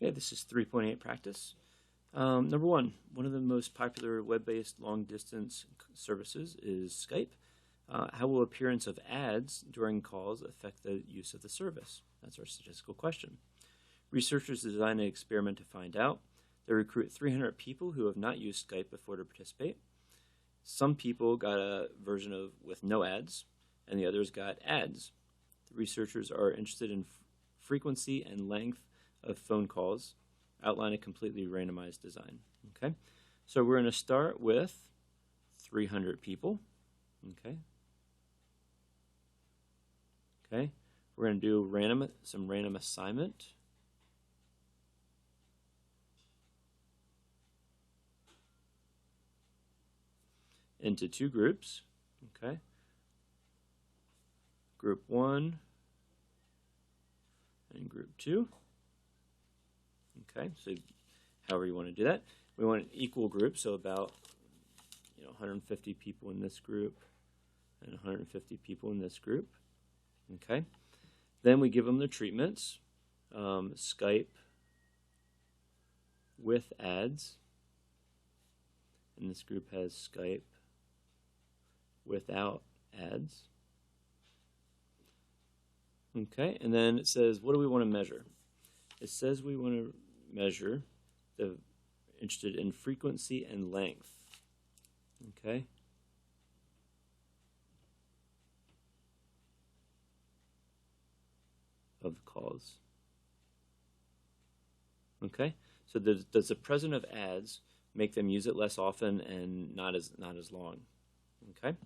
Okay, this is 3.8 practice. Number one of the most popular web-based long-distance services is Skype. How will appearance of ads during calls affect the use of the service? That's our statistical question. Researchers designed an experiment to find out. They recruit 300 people who have not used Skype before to participate. Some people got a version with no ads, and the others got ads. The researchers are interested in frequency and length of phone calls. Outline a completely randomized design. Okay, so we're going to start with 300 people. Okay, we're going to do some random assignment. Into two groups. Okay, group 1 and group 2. Okay, so however you want to do that. We want an equal group, so about 150 people in this group and 150 people in this group. Okay, then we give them the treatments. Skype with ads, and this group has Skype without ads. Okay, and then it says, what do we want to measure? It says we want to measure interested in frequency and length. Okay, of the calls. Okay, so does the presence of ads make them use it less often and not as long? Okay.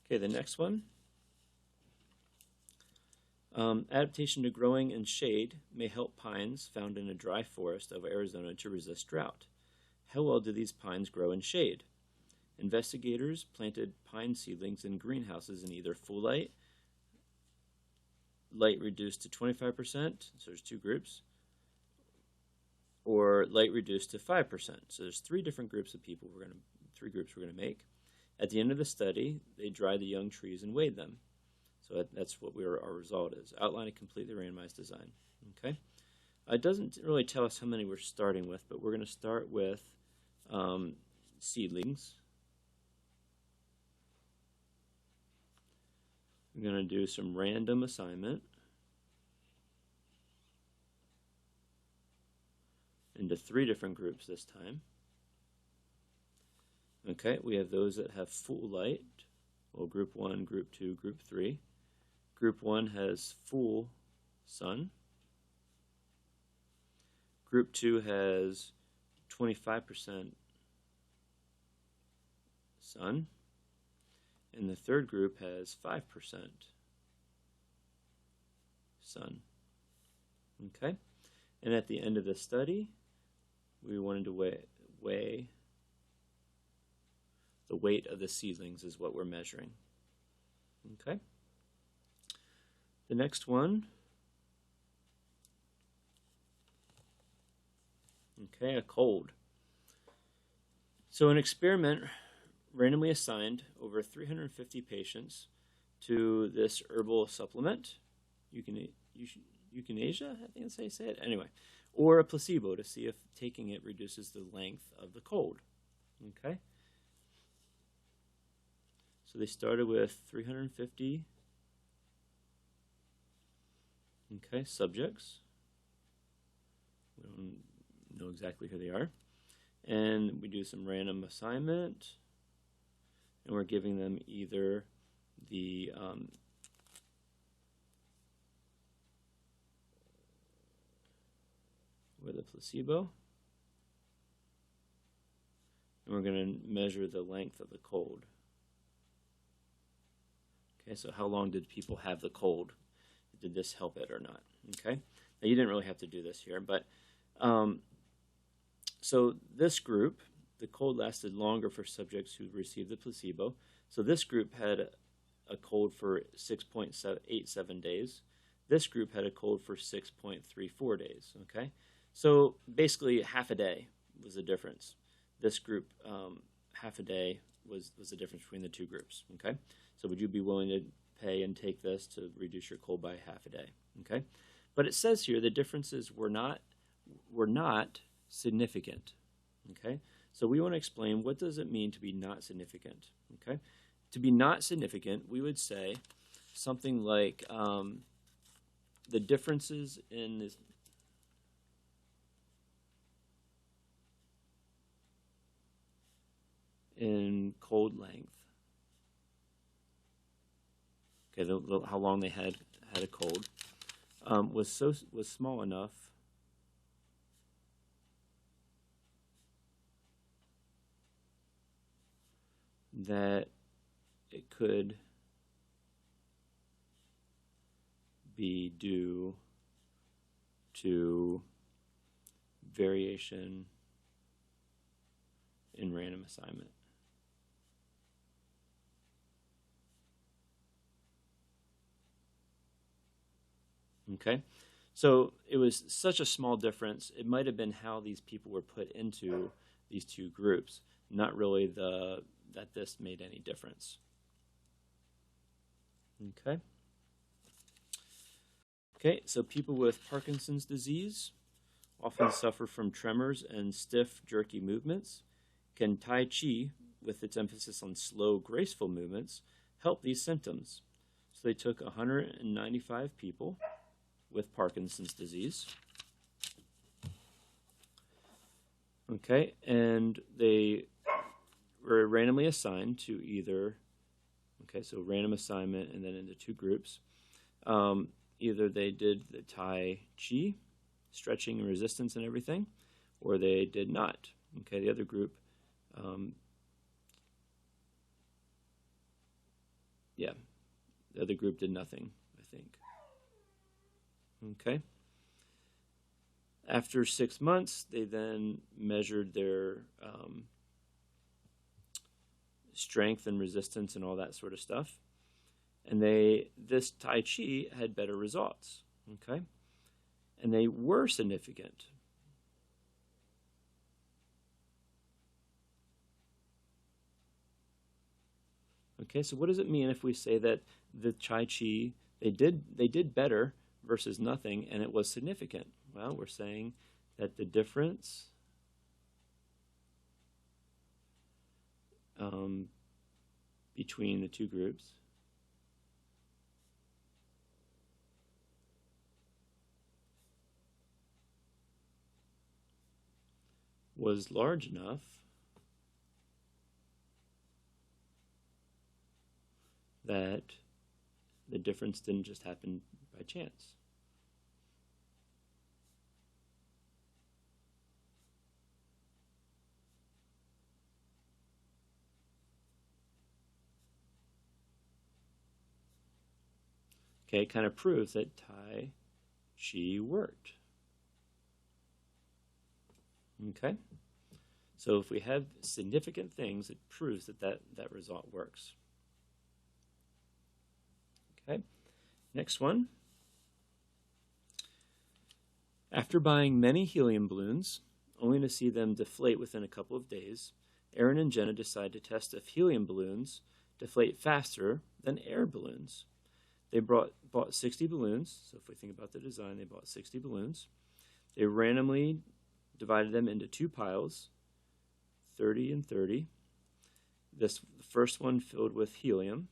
Okay, the next one. Adaptation to growing in shade may help pines found in a dry forest of Arizona to resist drought. How well do these pines grow in shade? Investigators planted pine seedlings in greenhouses in either full light reduced to 25%, so there's two groups, or light reduced to 5%. So there's three different groups of people three groups we're going to make. At the end of the study, they dried the young trees and weighed them. So that's what our result is. Outline a completely randomized design. Okay. It doesn't really tell us how many we're starting with, but we're going to start with seedlings. We're going to do some random assignment into three different groups this time. Okay, we have those that have full light. Well, group 1, group 2, group 3. Group 1 has full sun. Group 2 has 25% sun. And the third group has 5% sun. Okay? And at the end of the study, we wanted to weigh the weight of the seedlings is what we're measuring. Okay? The next one. Okay, a cold. So an experiment randomly assigned over 350 patients to this herbal supplement, euthanasia, I think that's how you say it. Anyway, or a placebo to see if taking it reduces the length of the cold. Okay. So they started with 350 subjects. We don't know exactly who they are. And we do some random assignment. And we're giving them either the placebo. And we're going to measure the length of the cold. Okay, so how long did people have the cold? Did this help it or not? Okay, now you didn't really have to do this here, but so this group, the cold lasted longer for subjects who received the placebo. So this group had a cold for 6.87 days. This group had a cold for 6.34 days. Okay, so basically half a day was the difference. This group, half a day was the difference between the two groups. Okay, so would you be willing to pay and take this to reduce your cold by half a day? Okay, But it says here the differences were not significant. Okay, so we want to explain what does it mean to be not significant. Okay, to be not significant, we would say something like the differences in this. In cold length. Okay, how long they had a cold was small enough that it could be due to variation in random assignment. Okay, so it was such a small difference. It might have been how these people were put into these two groups, not really that this made any difference. Okay. Okay, so people with Parkinson's disease often suffer from tremors and stiff, jerky movements. Can Tai Chi, with its emphasis on slow, graceful movements, help these symptoms? So they took 195 people with Parkinson's disease. Okay, and they were randomly assigned to either, okay, so random assignment and then into two groups. Either they did the Tai Chi, stretching and resistance and everything, or they did not. Okay, the other group, the other group did nothing, I think. Okay. After 6 months, they then measured their strength and resistance and all that sort of stuff. And this Tai Chi had better results. Okay. And they were significant. Okay, so what does it mean if we say that the Tai Chi, they did better versus nothing, and it was significant? Well, we're saying that the difference between the two groups was large enough that the difference didn't just happen by chance. Okay, it kind of proves that Tai Chi worked. Okay, so if we have significant things, it proves that result works. Okay, next one. After buying many helium balloons, only to see them deflate within a couple of days, Aaron and Jenna decide to test if helium balloons deflate faster than air balloons. They bought 60 balloons, so if we think about the design, they bought 60 balloons. They randomly divided them into two piles, 30 and 30. The first one filled with helium,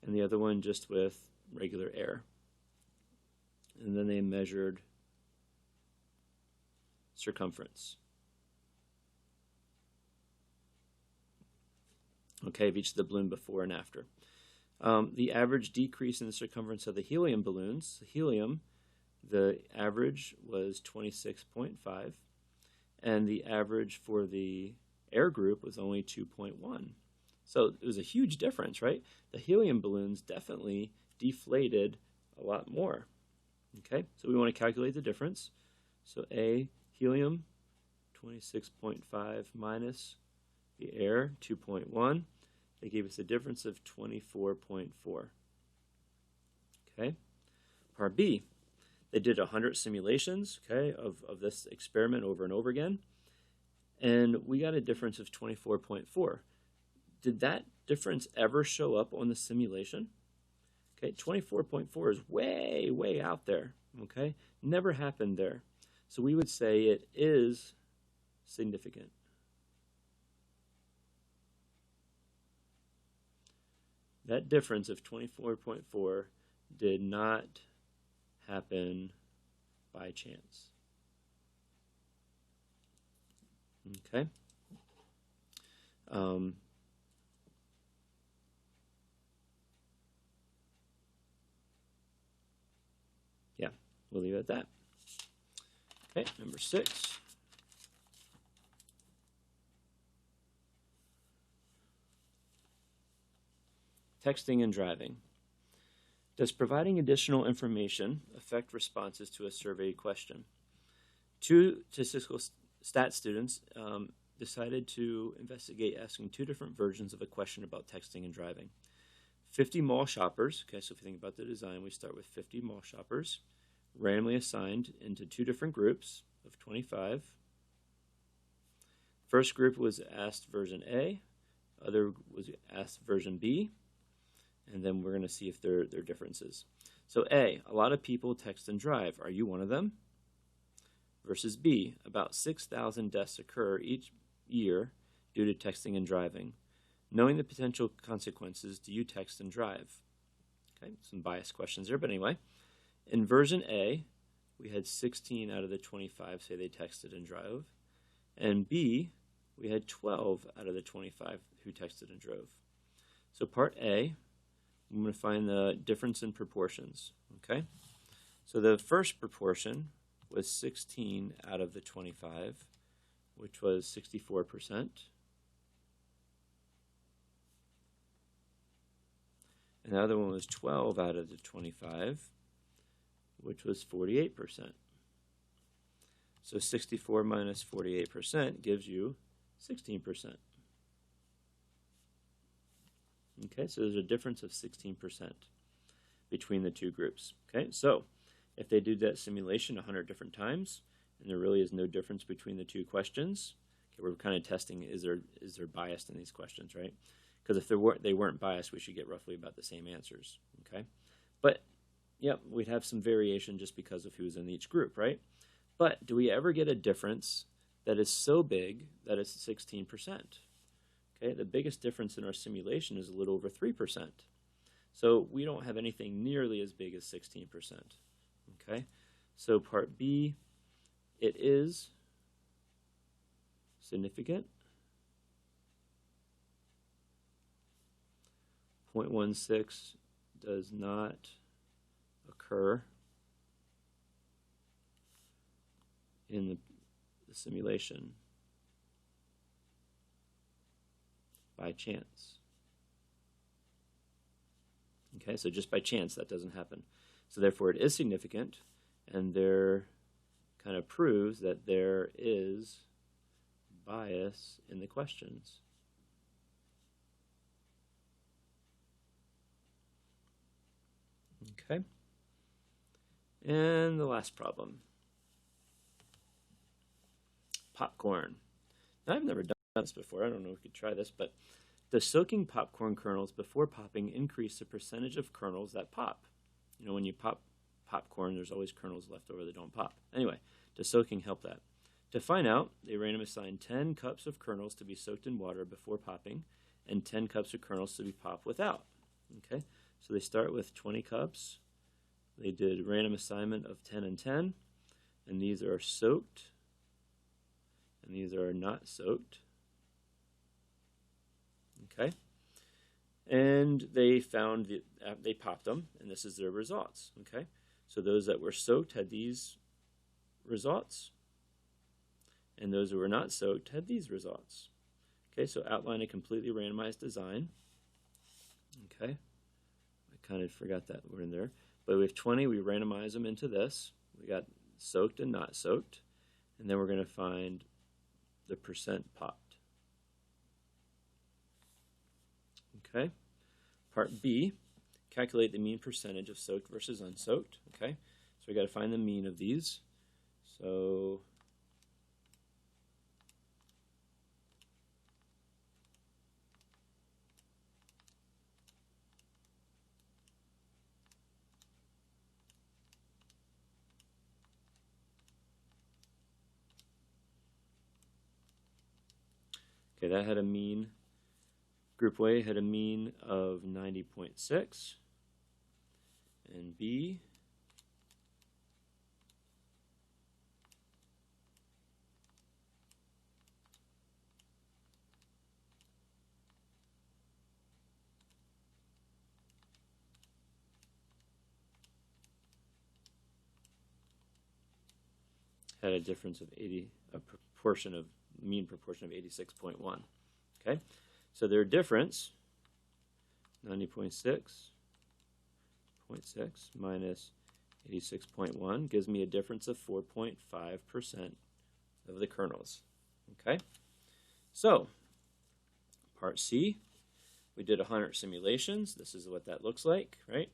and the other one just with regular air. And then they measured circumference. Okay, of each of the balloon before and after. The average decrease in the circumference of the helium balloons, the average was 26.5, and the average for the air group was only 2.1. So it was a huge difference, right? The helium balloons definitely deflated a lot more. Okay, so we want to calculate the difference. So A, helium, 26.5 minus the air, 2.1. They gave us a difference of 24.4. Okay, part B, they did 100 simulations, okay, of this experiment over and over again, and we got a difference of 24.4. Did that difference ever show up on the simulation? Okay, 24.4 is way, way out there. Okay, never happened there. So we would say it is significant. That difference of 24.4 did not happen by chance. Okay. Yeah, we'll leave it at that. Okay, number 6. Texting and driving. Does providing additional information affect responses to a survey question? 2 statistical stat students decided to investigate asking 2 different versions of a question about texting and driving. 50 mall shoppers, okay, so if you think about the design, we start with 50 mall shoppers, randomly assigned into 2 different groups of 25. First group was asked version A, other was asked version B, and then we're going to see if there are differences. So A, a lot of people text and drive. Are you one of them? Versus B, about 6,000 deaths occur each year due to texting and driving. Knowing the potential consequences, do you text and drive? Okay, some biased questions there, but anyway. In version A, we had 16 out of the 25 say they texted and drove. And B, we had 12 out of the 25 who texted and drove. So part A, I'm going to find the difference in proportions. Okay, so the first proportion was 16 out of the 25, which was 64%. And the other one was 12 out of the 25, which was 48%. So 64 minus 48% gives you 16%. Okay, so there's a difference of 16% between the 2 groups. Okay, so if they do that simulation 100 different times, and there really is no difference between the 2 questions, okay, we're kind of testing is there bias in these questions, right? Because if they weren't biased, we should get roughly about the same answers. Okay, but yeah, we'd have some variation just because of who's in each group, right? But do we ever get a difference that is so big that it's 16%? Okay, the biggest difference in our simulation is a little over 3%. So we don't have anything nearly as big as 16%. Okay, so part B, it is significant. 0.16 does not occur in the simulation by chance. Okay, so just by chance that doesn't happen. So therefore it is significant, and there kind of proves that there is bias in the questions. Okay, and the last problem. Popcorn. Now, I've never done this before. I don't know if we could try this, but does soaking popcorn kernels before popping increase the percentage of kernels that pop? You know, when you pop popcorn, there's always kernels left over that don't pop. Anyway, does soaking help that? To find out, they randomly assigned 10 cups of kernels to be soaked in water before popping and 10 cups of kernels to be popped without. Okay, so they start with 20 cups. They did random assignment of 10 and 10, and these are soaked, and these are not soaked. Okay, and they found they popped them, and this is their results. Okay, so those that were soaked had these results, and those that were not soaked had these results. Okay, so outline a completely randomized design. Okay, I kind of forgot that we're in there, but we have 20. We randomize them into this. We got soaked and not soaked, and then we're going to find the percent popped. Okay, part B, calculate the mean percentage of soaked versus unsoaked. Okay, so we got to find the mean of these. So Okay, that had a mean, group A had a mean of 90.6, and B had a difference of 80, mean proportion of 86.1. Okay, so their difference, 90.6 minus 86.1 gives me a difference of 4.5% of the kernels. Okay, so part C, we did 100 simulations. This is what that looks like, right?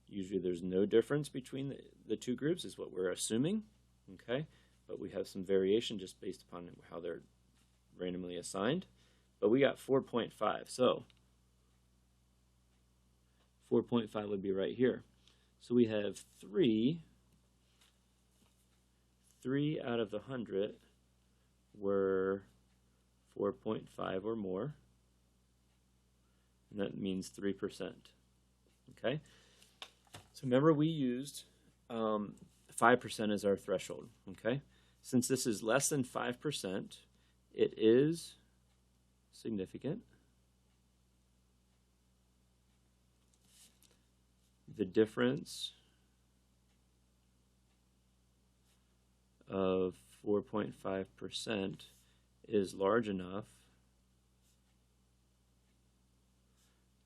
Usually there's no difference between the two groups is what we're assuming, okay? But we have some variation just based upon how they're randomly assigned. But we got 4.5, so 4.5 would be right here. So we have three out of the 100 were 4.5 or more, and that means 3%. Okay? So remember we used 5% as our threshold. Okay? Since this is less than 5%, it is significant. The difference of 4.5% is large enough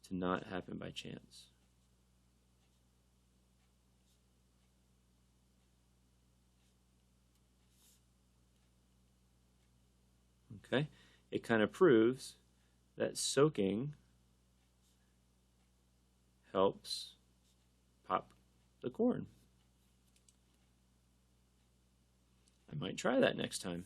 to not happen by chance. Okay, it kind of proves that soaking helps pop the corn. I might try that next time.